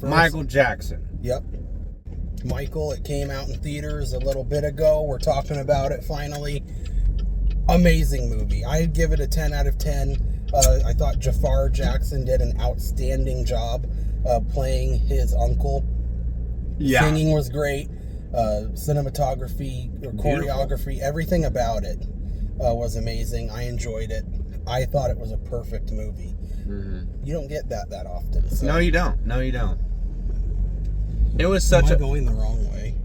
Michael Jackson. Yep. Michael, it came out in theaters a little bit ago. We're talking about it finally. Amazing movie. I'd give it a 10 out of 10. I thought Jafar Jackson did an outstanding job playing his uncle. Yeah. Singing was great. Cinematography, or choreography, everything about it was amazing. I enjoyed it. I thought it was a perfect movie. Mm-hmm. You don't get that often. So. No, you don't. No, you don't. It was such Am I going the wrong way?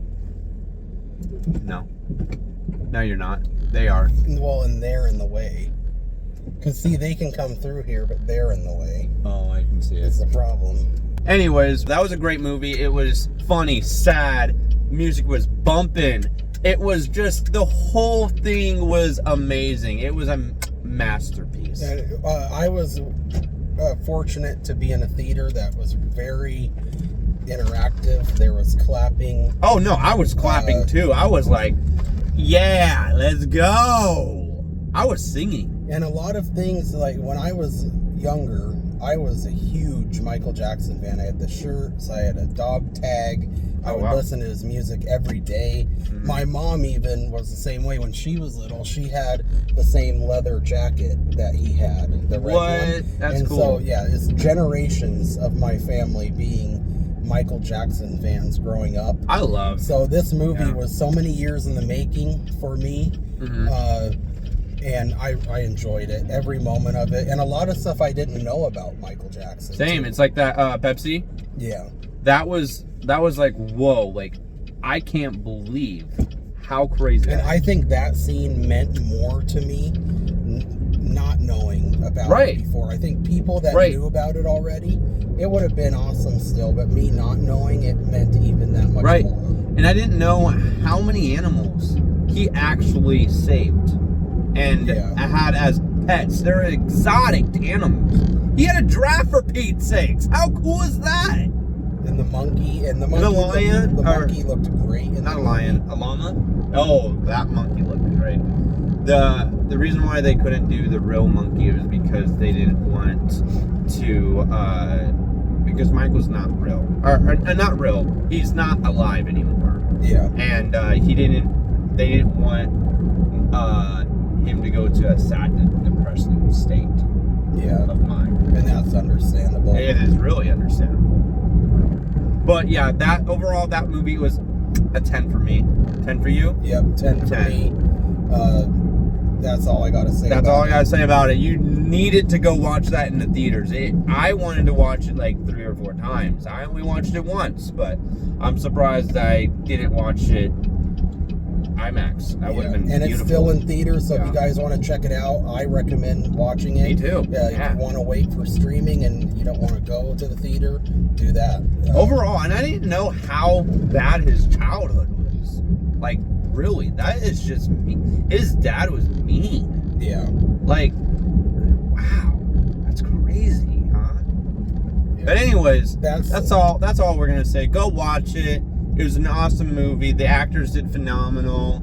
No. No, you're not. They are. Well, and they're in the way. Because, see, they can come through here, but they're in the way. Oh, I can see it. It's the problem. Anyways, that was a great movie. It was funny, sad. Music was bumping. It was just, the whole thing was amazing. It was a masterpiece. I was fortunate to be in a theater that was very interactive. There was clapping. Oh, no, I was clapping too. I was like, yeah, let's go. I was singing. And a lot of things, like when I was younger, I was a huge Michael Jackson fan. I had the shirts, I had a dog tag. I would listen to his music every day. Mm-hmm. My mom even was the same way. When she was little, she had the same leather jacket that he had. The red one. That's and cool. So, yeah, it's generations of my family being Michael Jackson fans growing up. I love. So this movie was so many years in the making for me. Mm-hmm. And I enjoyed it, every moment of it. And a lot of stuff I didn't know about Michael Jackson. Same. Too. It's like that Pepsi. Yeah. That was like, whoa, like, I can't believe how crazy and that is. I think that scene meant more to me not knowing about it before. I think people that knew about it already, it would have been awesome still, but me not knowing it meant even that much more. And I didn't know how many animals he actually saved and had as pets. They're exotic animals. He had a giraffe, for Pete's sakes. How cool is that? And the monkey, the lion, the monkey looked great. Not a lion, a llama. Oh, that monkey looked great. The reason why they couldn't do the real monkey was because they didn't want to, because Michael's not real, or not real. He's not alive anymore. Yeah. And they didn't want him to go to a sad, depressing state. Of mind. And that's understandable. It is really understandable. But yeah, that movie was a 10 for me. 10 for you? Yep, 10 for me. That's all I gotta say. That's all I gotta say about it. You needed to go watch that in the theaters. I wanted to watch it like 3 or 4 times. I only watched it once, but I'm surprised I didn't watch it IMAX. That would have been and beautiful. It's still in theaters, so if you guys want to check it out, I recommend watching it. Me too. If you want to wait for streaming and you don't want to go to the theater, do that. Overall, and I didn't know how bad his childhood was. Like, really, that is just mean. His dad was mean. Yeah. Like, wow, that's crazy, huh? Yeah. But anyways, that's all we're gonna say. Go watch it. It was an awesome movie. The actors did phenomenal.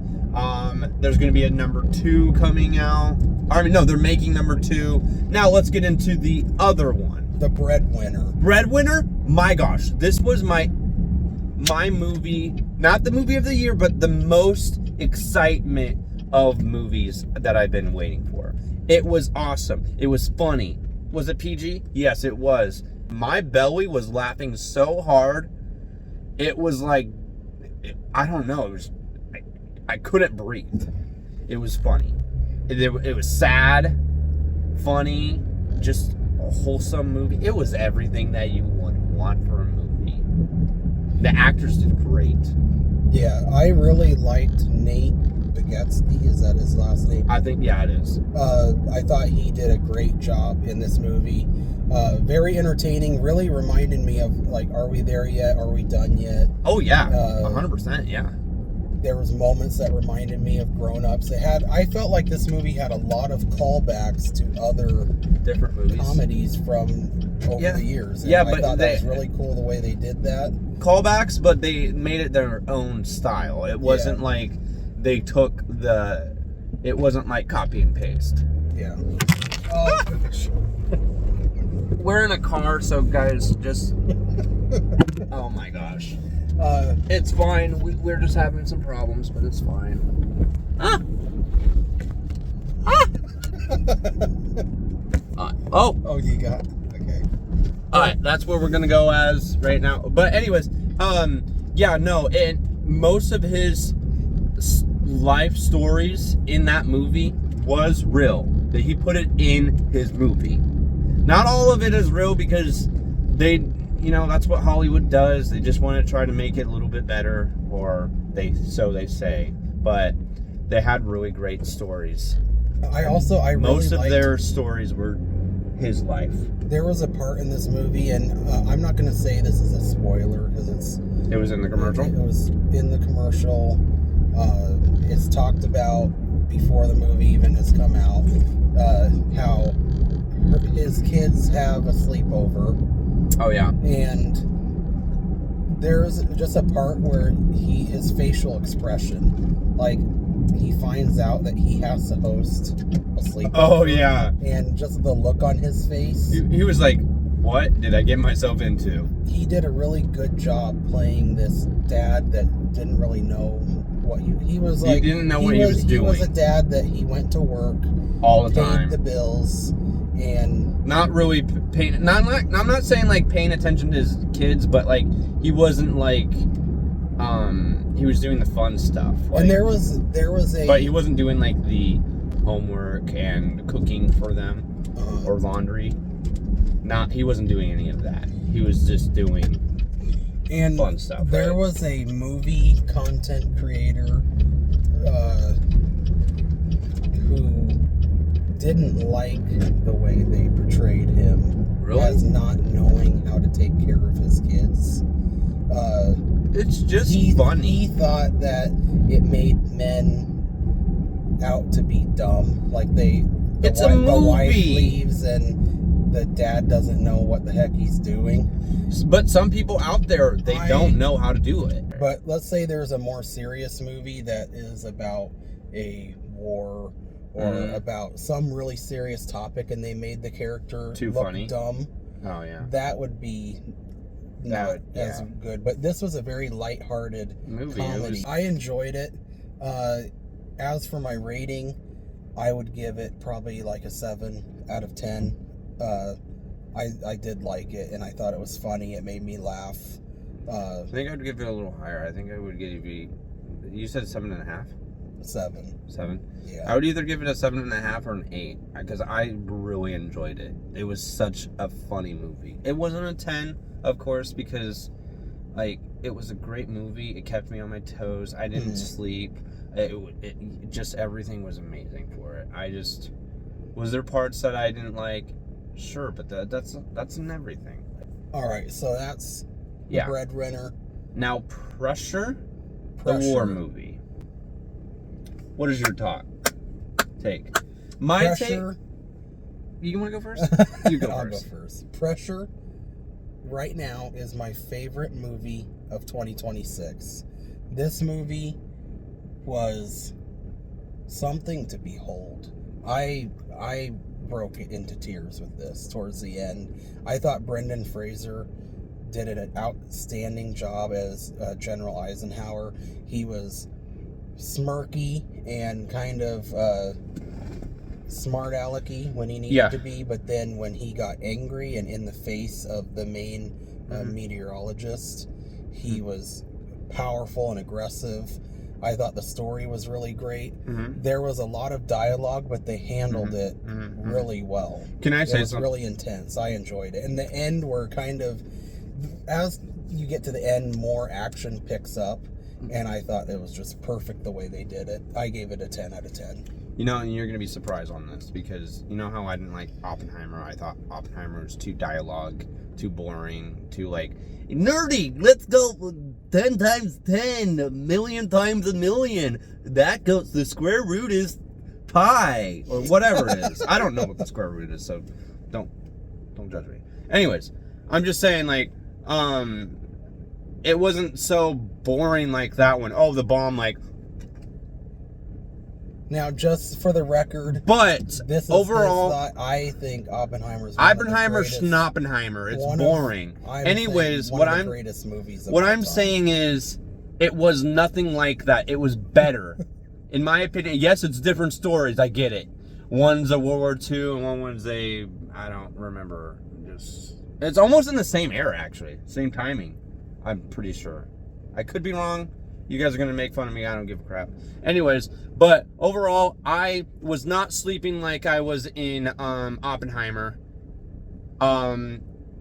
There's going to be a number 2 coming out. I mean, no, they're making number 2. Now let's get into the other one. The Breadwinner. Breadwinner? My gosh, this was my movie, not the movie of the year, but the most excitement of movies that I've been waiting for. It was awesome. It was funny. Was it PG? Yes, it was. My belly was laughing so hard. It was like, I don't know, I couldn't breathe. It was funny. It was sad, funny, just a wholesome movie. It was everything that you would want for a movie. The actors did great. Yeah, I really liked Nate Bagetsky. Is that his last name? I think, yeah, it is. I thought he did a great job in this movie. Very entertaining, really reminded me of, like, Are We There Yet? Are We Done Yet? Oh, yeah, 100%, yeah. There was moments that reminded me of Grown Ups. I felt like this movie had a lot of callbacks to other different movies, comedies from over the years. And but I thought that was really cool the way they did that. Callbacks, but they made it their own style. It wasn't like they took it wasn't like copy and paste. Yeah. Oh, gosh. We're in a car, so guys, just Oh my gosh. It's fine. We're just having some problems, but it's fine. Oh, you got okay. All right, that's where we're gonna go as right now. But anyways, yeah, no, and most of his life stories in that movie was real. That he put it in his movie. Not all of it is real because they, that's what Hollywood does. They just want to try to make it a little bit better, or so they say. But they had really great stories. Most of their stories were his life. There was a part in this movie, and I'm not going to say this is a spoiler because it was in the commercial. It was in the commercial. It's talked about before the movie even has come out. How his kids have a sleepover. Oh yeah. And there's just a part where his facial expression, like he finds out that he has to host a sleepover. Oh yeah. And just the look on his face. He was like, what did I get myself into? He did a really good job playing this dad that didn't really know what he was like. He didn't know what he was doing. He was a dad that he went to work all the time, paid the bills, and not really paying. I'm not saying like paying attention to his kids, but like he wasn't like he was doing the fun stuff. Like, and there was a. But he wasn't doing like the homework and cooking for them or laundry. He wasn't doing any of that. He was just doing fun stuff. There was a movie content creator who didn't like the way they portrayed him as not knowing how to take care of his kids. It's just funny. He thought that it made men out to be dumb. Like the wife leaves and the dad doesn't know what the heck he's doing. But some people out there, they don't know how to do it. But let's say there's a more serious movie that is about a war or about some really serious topic, and they made the character look funny, dumb. Oh yeah, that would be not as good. But this was a very lighthearted comedy. I enjoyed it. As for my rating, I would give it probably like a 7 out of 10. I did like it, and I thought it was funny. It made me laugh. I think I would give it a little higher. I think I would give you said 7.5? 7. Yeah. I would either give it a 7.5 or an 8 because I really enjoyed it. It was such a funny movie. It wasn't a 10, of course, because like it was a great movie. It kept me on my toes. I didn't sleep. It just everything was amazing for it. Was there parts that I didn't like? Sure, but that's in everything. All right, so that's the Breadwinner. Now, Pressure, the war movie. What is your take? My Pressure. take. You want to go first? You go I'll first. go first. Pressure, right now, is my favorite movie of 2026. This movie was something to behold. I broke into tears with this towards the end. I thought Brendan Fraser did an outstanding job as General Eisenhower. He was smirky and kind of smart alecky when he needed to be, but then when he got angry and in the face of the main meteorologist, he was powerful and aggressive. I thought the story was really great. There was a lot of dialogue, but they handled it really well. Can I say something? It was really intense. I enjoyed it. And the end were kind of, as you get to the end, more action picks up. And I thought it was just perfect the way they did it. I gave it a 10 out of 10. You know, and you're going to be surprised on this because you know how I didn't like Oppenheimer? I thought Oppenheimer was too dialogue, too boring, too like, nerdy, let's go 10 times 10, a million times a million. That goes, the square root is pi, or whatever it is. I don't know what the square root is, so don't judge me. Anyways, I'm just saying, like, it wasn't so boring like that one. Oh, the bomb, like, Now, just for the record, but overall, I think Oppenheimer's Schnoppenheimer. It's boring. Anyways, what I'm saying is, it was nothing like that. It was better, in my opinion. Yes, it's different stories. I get it. One's a World War II, and one's I don't remember. It's almost in the same era, actually, same timing. I'm pretty sure. I could be wrong. You guys are going to make fun of me. I don't give a crap. Anyways, but overall, I was not sleeping like I was in Oppenheimer.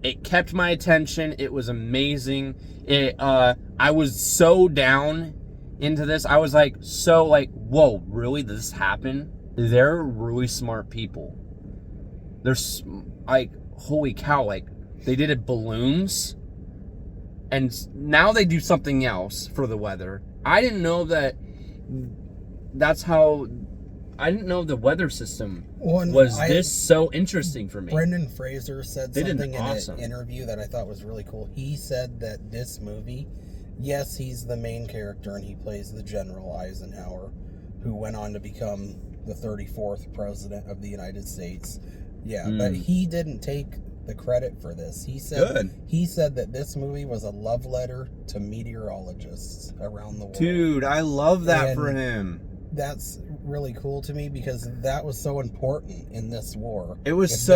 It kept my attention. It was amazing. I was so down into this. I was whoa, really? Did this happen? They're really smart people. They're holy cow, they did it balloons. And now they do something else for the weather. I didn't know I didn't know the weather system was this so interesting for me. Brendan Fraser said something in an interview that I thought was really cool. He said that this movie, yes, he's the main character and he plays the General Eisenhower, who went on to become the 34th president of the United States. Yeah, but he didn't take the credit for this. He said that this movie was a love letter to meteorologists around the world. Dude, I love that for him. That's really cool to me because that was so important in this war. It was if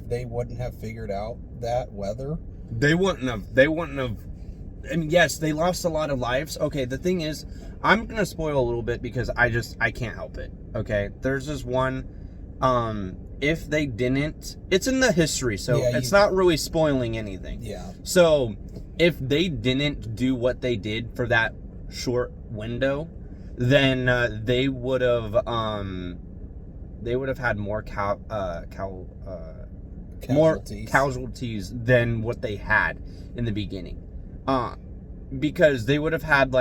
they wouldn't have figured out that weather, they wouldn't have. And yes, they lost a lot of lives. Okay, the thing is, I'm gonna spoil a little bit because I can't help it. Okay, there's this one. If they didn't, it's in the history, so it's not really spoiling anything. Yeah. So if they didn't do what they did for that short window, then they would have had more casualties than what they had in the beginning. Because they would have had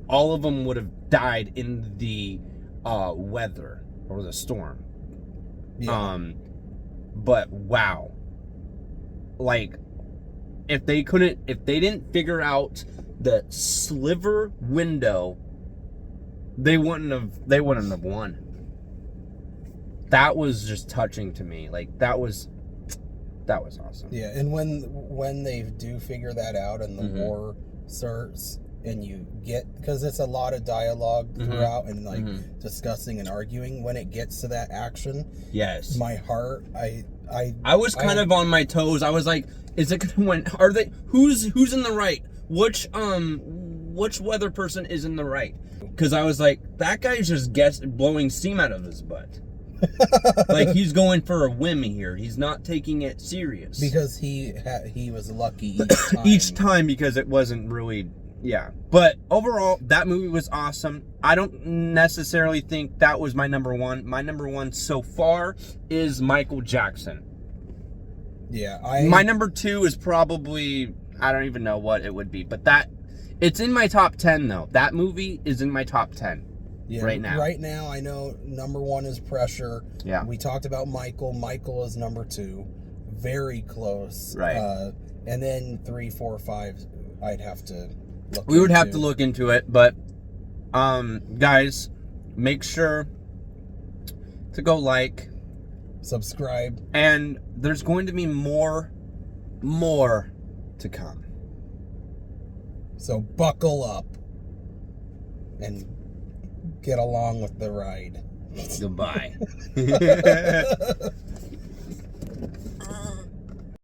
all of them would have died in the weather or the storm. Yeah. But wow. If they didn't figure out the sliver window, they wouldn't have won. That was just touching to me. That was awesome. Yeah, and when they do figure that out and the war starts, and you get, because it's a lot of dialogue throughout and discussing and arguing, when it gets to that action, yes, my heart, I was kind of on my toes. I was like, is it gonna win? Are they who's in the right? Which weather person is in the right? Because I was like, that guy's just blowing steam out of his butt. He's going for a whim here. He's not taking it serious. Because he was lucky each time because it wasn't really. Yeah, but overall, that movie was awesome. I don't necessarily think that was my number one. My number one so far is Michael Jackson. Yeah, my number two is probably, I don't even know what it would be, but it's in my top 10 though. That movie is in my top 10 right now. Right now, I know number one is Pressure. Yeah. We talked about Michael. Michael is number two. Very close. Right. And then 3, 4, 5, I'd have to... We would have to look into it, but guys, make sure to go subscribe, and there's going to be more to come. So buckle up and get along with the ride. Goodbye.